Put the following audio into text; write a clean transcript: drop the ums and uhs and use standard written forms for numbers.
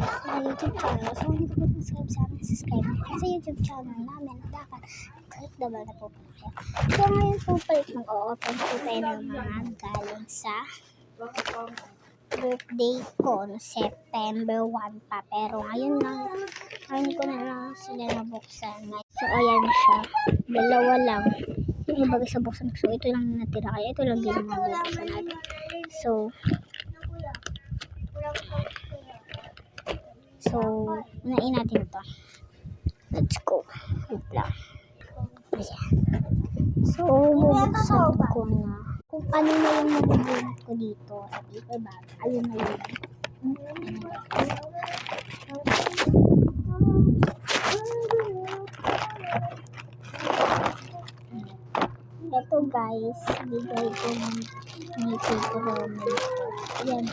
sa YouTube channel. So, hindi ko po subscribe sa amin, subscribe sa YouTube channel namin. Dapat click the bell na po kayo. So, ngayon po palit mag-o-open po tayo ng mga galing sa birthday ko no September 1 pa. Pero ngayon ko na lang sila nabuksan. So, ayan siya. Dalawa lang. Yung iba sa buksan. So, ito lang natira. Kaya ito lang din yung buksan natin. So, unahin natin ito. Let's go. Wait lang. Ayan. So, bubuksan ko na. Kung ano na yung mabubulot ko dito sa paper bag, ayun na yun. Ito guys, bigay ko ng paper bag. Ayan.